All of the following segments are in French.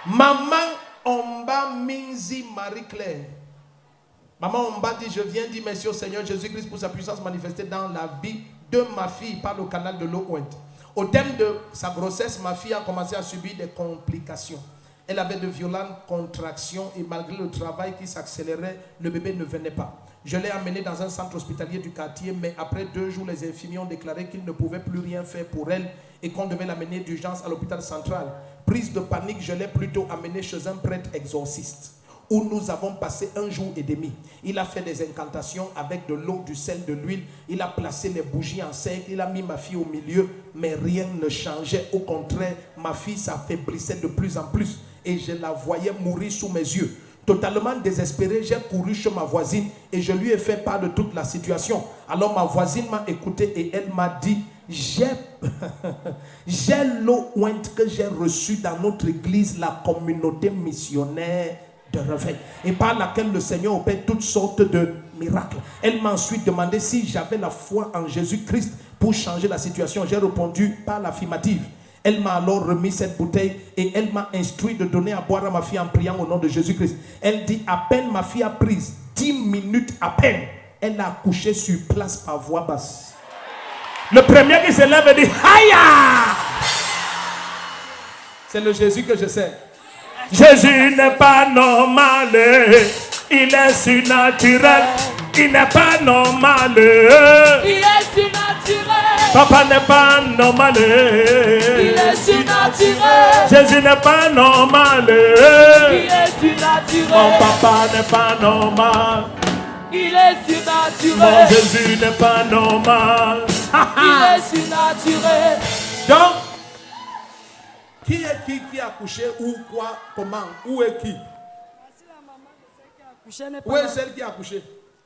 Maman Omba Minzi Marie-Claire. Maman Omba dit, je viens dire merci au Seigneur Jésus-Christ pour sa puissance manifestée dans la vie de ma fille par le canal de l'eau ointe. Au terme de sa grossesse, ma fille a commencé à subir des complications. Elle avait de violentes contractions et malgré le travail qui s'accélérait, le bébé ne venait pas. Je l'ai amenée dans un centre hospitalier du quartier, mais après 2 jours, les infirmiers ont déclaré qu'ils ne pouvaient plus rien faire pour elle et qu'on devait l'amener d'urgence à l'hôpital central. Prise de panique, je l'ai plutôt amenée chez un prêtre exorciste où nous avons passé 1 jour et demi. Il a fait des incantations avec de l'eau, du sel, de l'huile. Il a placé les bougies en cercle. Il a mis ma fille au milieu, mais rien ne changeait. Au contraire, ma fille s'affaiblissait de plus en plus et je la voyais mourir sous mes yeux. Totalement désespéré, j'ai couru chez ma voisine et je lui ai fait part de toute la situation. Alors ma voisine m'a écouté et elle m'a dit, j'ai l'eau ointe que j'ai reçue dans notre église, la communauté missionnaire de réveil, et par laquelle le Seigneur opère toutes sortes de miracles. Elle m'a ensuite demandé si j'avais la foi en Jésus-Christ pour changer la situation. J'ai répondu par l'affirmative. Elle m'a alors remis cette bouteille et elle m'a instruit de donner à boire à ma fille en priant au nom de Jésus-Christ. Elle dit, à peine ma fille a pris 10 minutes à peine, elle a accouché sur place par voix basse. Le premier qui se lève et dit, Aïe! C'est le Jésus que je sais. Jésus n'est pas normal, il est surnaturel. Il n'est pas normal, il est surnaturel. Papa n'est pas normal, il est surnaturel. Jésus n'est pas normal, il est surnaturel. Mon papa n'est pas normal, il est surnaturel. Mon Jésus n'est pas normal, il est surnaturel. Donc, qui est qui a accouché ou quoi, comment, où est qui? Voici la maman de celle qui a accouché. Où est celle qui a accouché?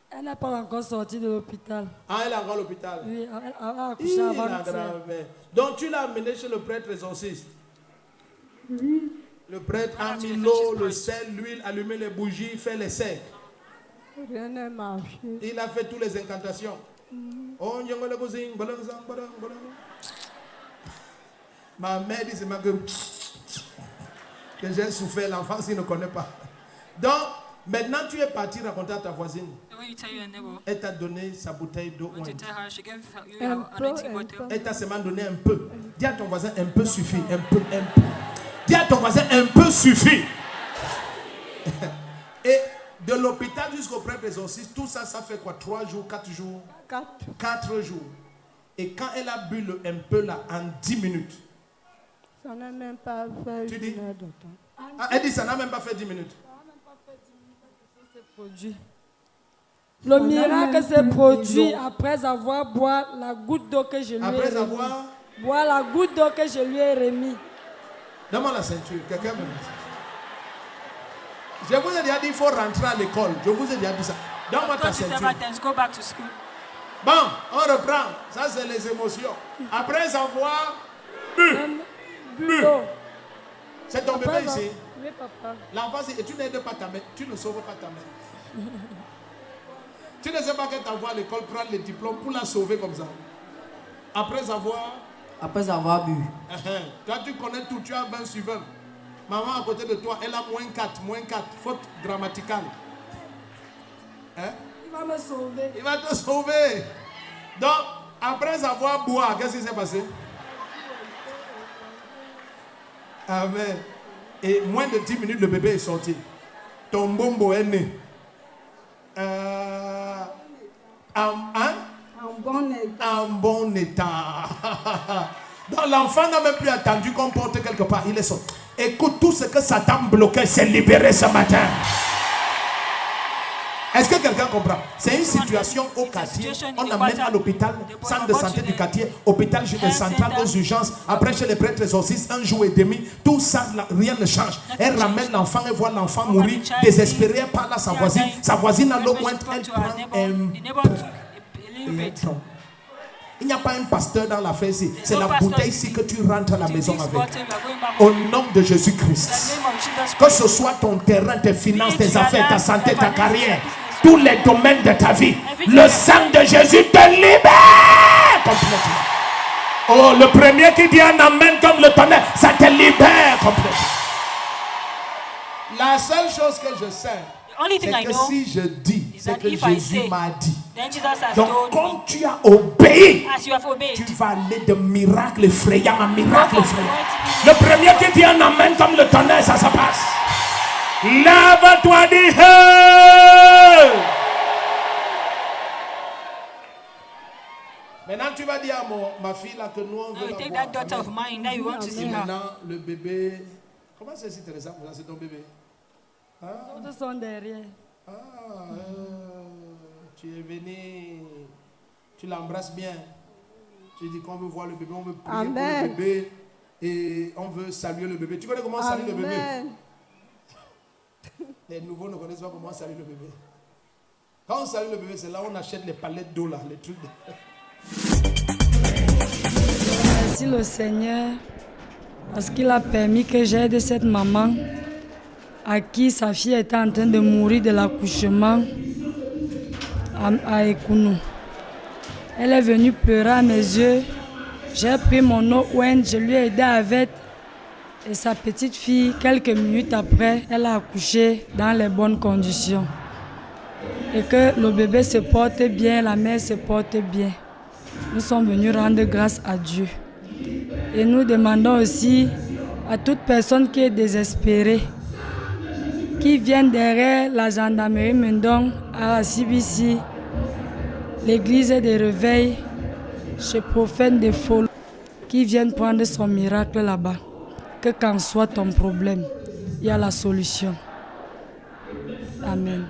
Elle n'est pas encore sortie de l'hôpital. Ah, elle est encore à l'hôpital? Oui, elle a accouché avant. Donc tu l'as amenée chez le prêtre exorciste? Le prêtre a mis l'eau, le sel, l'huile, allumé les bougies, fait les cercles. Rien n'a marché. Il a fait toutes les incantations. Oh, ma mère dit c'est ma gueule que j'ai souffert, l'enfant s'il ne connaît pas. Donc, maintenant tu es parti raconter à ta voisine. Elle t'a donné sa bouteille d'eau. Elle t'a seulement donné un peu. Dis à ton voisin, un peu suffit. Un peu. Dis à ton voisin, un peu suffit. Et de l'hôpital jusqu'au prêtre exorciste, tout ça, ça fait quoi? 3 jours, 4 jours? 4 jours. Et quand elle a bu le un peu là, en 10 minutes. Ça n'a même pas fait tu dis? 1 heure de temps. Ah, elle dit ça n'a même pas fait 10 minutes. Ça n'a même pas fait 10 minutes que ça s'est produit. Le miracle s'est produit après avoir boire la goutte d'eau que je lui ai remis. Après avoir boire la goutte d'eau que je lui ai remis. Donne-moi la ceinture. Quelqu'un me dit. Je vous ai déjà dit qu'il faut rentrer à l'école. Je vous ai déjà dit ça. Donne-moi ta ceinture. Bon, on reprend. Ça, c'est les émotions. Après avoir bu. C'est ton bébé ici. Oui, papa. L'enfant, et tu n'aides pas ta mère. Tu ne sauves pas ta mère. Tu ne sais pas qu'elle t'envoie à l'école prendre les diplômes pour la sauver comme ça. Après avoir bu. Toi, tu connais tout. Tu as 20 sur 20. Maman à côté de toi, elle a -4, faute grammaticale. Hein? Il va me sauver. Il va te sauver. Donc, après avoir boire, qu'est-ce qui s'est passé? Amen. Et moins de 10 minutes, le bébé est sorti. Ton bombo est né. En bon état. Donc l'enfant n'a même plus attendu qu'on porte quelque part. Il est sorti. Écoute, tout ce que Satan bloquait s'est libéré ce matin. Est-ce que quelqu'un comprend? C'est une situation au quartier. On amène à l'hôpital, centre de santé du quartier, hôpital central aux urgences. Après chez les prêtres exorcistes, 1 jour et demi. Tout ça, rien ne change. Elle ramène l'enfant et voit l'enfant mourir. Désespérée, elle parle à sa voisine. Sa voisine a l'eau pointe. Elle prend un peu. Il n'y a pas un pasteur dans l'affaire ici. C'est la bouteille ici que tu rentres à la maison avec. Au nom de Jésus-Christ. Que ce soit ton terrain, tes finances, tes affaires, ta santé, ta carrière. Tous les domaines de ta vie. Le sang de Jésus te libère complètement. Oh, le premier qui dit un amen comme le tonnerre, ça te libère complètement. La seule chose que je sais, Only thing c'est I que know si je dis, is c'est that que if I Jésus say, m'a dit. then Jesus has Donc, told me, comme tu as obéi, as you have obeyed, tu vas aller de miracle effrayant en miracle from effrayant. point Le premier qui dit un amen comme le tonnerre, ça se passe. Lève-toi, dis hey! Maintenant, tu vas dire à ma fille là que nous on Now veut you la take voir. that daughter of mine that you want to see her. Maintenant, le bébé. Comment c'est si intéressant pour ça? C'est ton bébé. Ah, Les autres sont derrière. ah tu es venu. Tu l'embrasses bien. Tu dis qu'on veut voir le bébé, on veut prier pour le bébé. Et on veut saluer le bébé. Tu connais comment saluer le bébé? Les nouveaux ne connaissent pas comment saluer le bébé. Quand on salue le bébé, c'est là où on achète les palettes d'eau là, les trucs. Merci le Seigneur parce qu'il a permis que j'aide cette maman à qui sa fille était en train de mourir de l'accouchement à Ekounou. Elle est venue pleurer à mes yeux. J'ai pris mon eau ouin, je lui ai aidé avec. Et sa petite fille, quelques minutes après, elle a accouché dans les bonnes conditions. Et que le bébé se porte bien, la mère se porte bien. Nous sommes venus rendre grâce à Dieu. Et nous demandons aussi à toute personne qui est désespérée, qui vient derrière la gendarmerie Mendong, à la CBC, l'église des réveils, chez Prophète de Follow, qui viennent prendre son miracle là-bas. Que qu'en soit ton problème, il y a la solution. Amen.